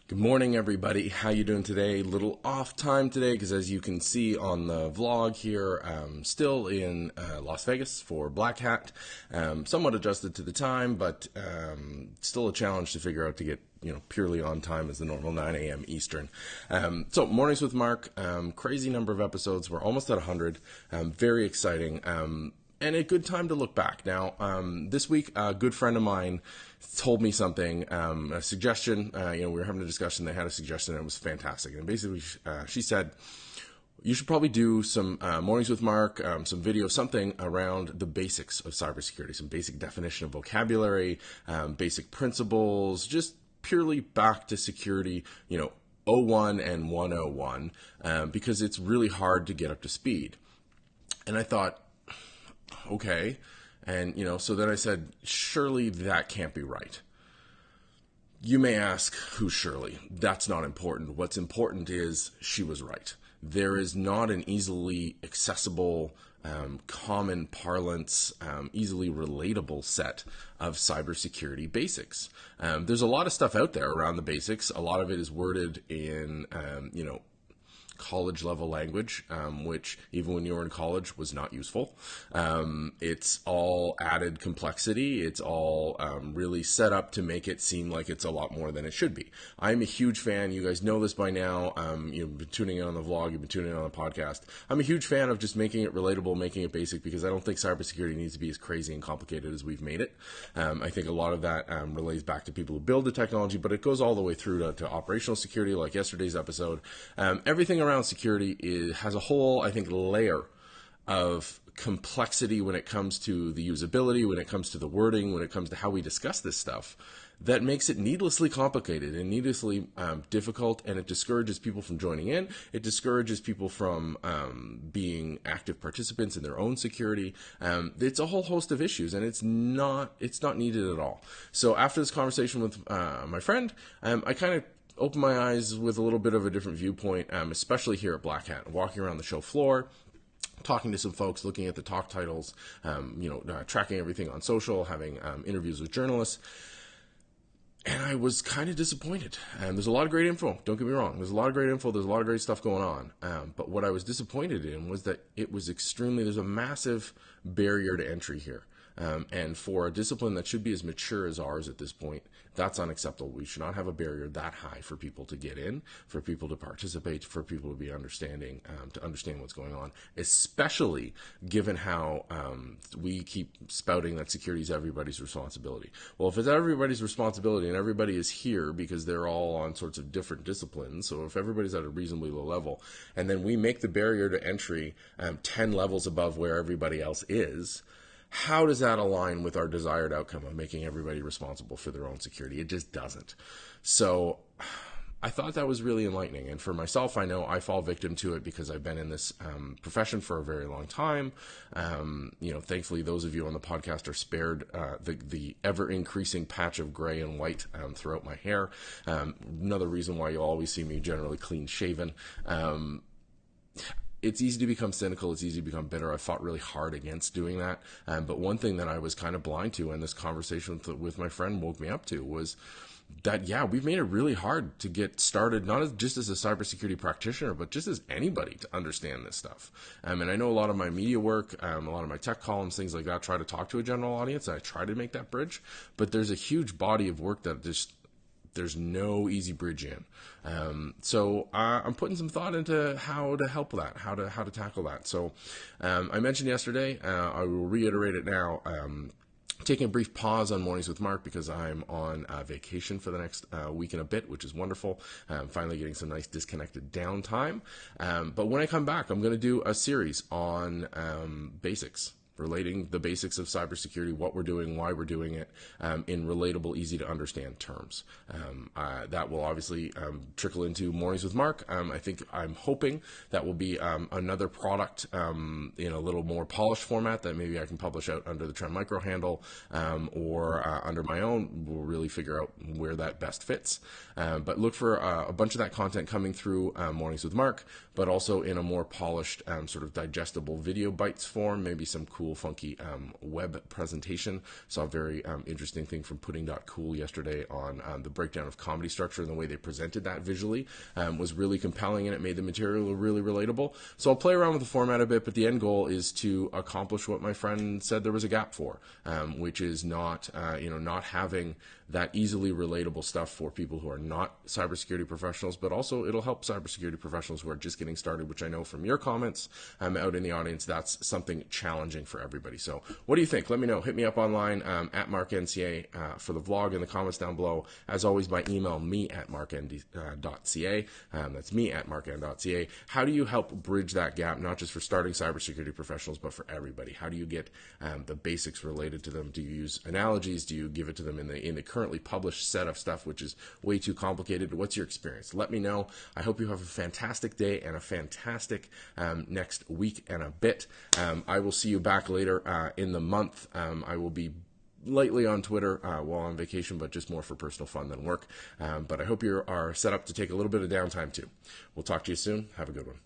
Good morning, everybody. How you doing today? Little off time today because, as you can see on the vlog here, I'm still in Las Vegas for Black Hat. Somewhat adjusted to the time, but still a challenge to figure out to get purely on time as the normal 9 a.m. Eastern. So Mornings with Mark, crazy number of episodes. We're almost at 100. Very exciting. And a good time to look back. Now, this week, a good friend of mine told me something, a suggestion. We were having a discussion. They had a suggestion, and it was fantastic. And basically, she said, you should probably do some Mornings with Mark, some video, something around the basics of cybersecurity, some basic definition of vocabulary, basic principles, just purely back to security, 01 and 101, because it's really hard to get up to speed. And I thought, okay. And, so then I said, surely that can't be right. You may ask, who's Shirley? That's not important. What's important is she was right. There is not an easily accessible, common parlance, easily relatable set of cybersecurity basics. There's a lot of stuff out there around the basics. A lot of it is worded in, college level language, which even when you were in college was not useful. It's all added complexity. It's all really set up to make it seem like it's a lot more than it should be. I'm a huge fan. You guys know this by now. You've been tuning in on the vlog. You've been tuning in on the podcast. I'm a huge fan of just making it relatable, making it basic, because I don't think cybersecurity needs to be as crazy and complicated as we've made it. I think a lot of that relates back to people who build the technology, but it goes all the way through to operational security, like yesterday's episode. Everything around security has a whole, I think, layer of complexity when it comes to the usability, when it comes to the wording, when it comes to how we discuss this stuff, that makes it needlessly complicated and needlessly difficult, and it discourages people from joining in. It discourages people from being active participants in their own security. It's a whole host of issues, and it's not needed at all. So after this conversation with my friend, I kind of opened my eyes with a little bit of a different viewpoint, especially here at Black Hat, walking around the show floor, talking to some folks, looking at the talk titles, tracking everything on social, having interviews with journalists. And I was kind of disappointed. There's a lot of great info. Don't get me wrong. There's a lot of great info. There's a lot of great stuff going on. But what I was disappointed in was that there's a massive barrier to entry here. And for a discipline that should be as mature as ours at this point, that's unacceptable. We should not have a barrier that high for people to get in, for people to participate, for people to be understanding, to understand what's going on, especially given how we keep spouting that security is everybody's responsibility. Well, if it's everybody's responsibility and everybody is here because they're all on sorts of different disciplines, so if everybody's at a reasonably low level, and then we make the barrier to entry 10 levels above where everybody else is, how does that align with our desired outcome of making everybody responsible for their own security? It just doesn't. So I thought that was really enlightening. And for myself, I know I fall victim to it because I've been in this profession for a very long time. Thankfully, those of you on the podcast are spared the ever-increasing patch of gray and white throughout my hair. Another reason why you'll always see me generally clean-shaven. It's easy to become cynical. It's easy to become bitter. I fought really hard against doing that. But one thing that I was kind of blind to, and this conversation with my friend woke me up to, was that, we've made it really hard to get started, not just as a cybersecurity practitioner, but just as anybody to understand this stuff. And I know a lot of my media work, a lot of my tech columns, things like that, try to talk to a general audience. And I try to make that bridge. But there's a huge body of work that there's no easy bridge in. So I'm putting some thought into how to help that, how to tackle that. So I mentioned yesterday, I will reiterate it now, taking a brief pause on Mornings with Mark because I'm on vacation for the next week and a bit, which is wonderful. I'm finally getting some nice disconnected downtime. But when I come back, I'm going to do a series on basics, relating the basics of cybersecurity, what we're doing, why we're doing it, in relatable, easy to understand terms. That will obviously trickle into Mornings with Mark. I'm hoping that will be another product in a little more polished format that maybe I can publish out under the Trend Micro handle or under my own. We'll really figure out where that best fits. But look for a bunch of that content coming through Mornings with Mark, but also in a more polished, sort of digestible video bites form, maybe some cool cool, funky web presentation. Saw a very interesting thing from Pudding.cool yesterday on the breakdown of comedy structure, and the way they presented that visually was really compelling, and it made the material really relatable. So I'll play around with the format a bit, but the end goal is to accomplish what my friend said there was a gap for, which is not not having that easily relatable stuff for people who are not cybersecurity professionals, but also it'll help cybersecurity professionals who are just getting started, which I know from your comments out in the audience, that's something challenging for everybody. So what do you think? Let me know. Hit me up online at MarkNCA for the vlog, in the comments down below. As always, by email, me at markn.ca. That's me at markn.ca. How do you help bridge that gap, not just for starting cybersecurity professionals, but for everybody? How do you get the basics related to them? Do you use analogies? Do you give it to them in the currently published set of stuff, which is way too complicated? What's your experience? Let me know. I hope you have a fantastic day and a fantastic next week and a bit. I will see you back later in the month. I will be lightly on Twitter while on vacation, but just more for personal fun than work. But I hope you are set up to take a little bit of downtime too. We'll talk to you soon. Have a good one.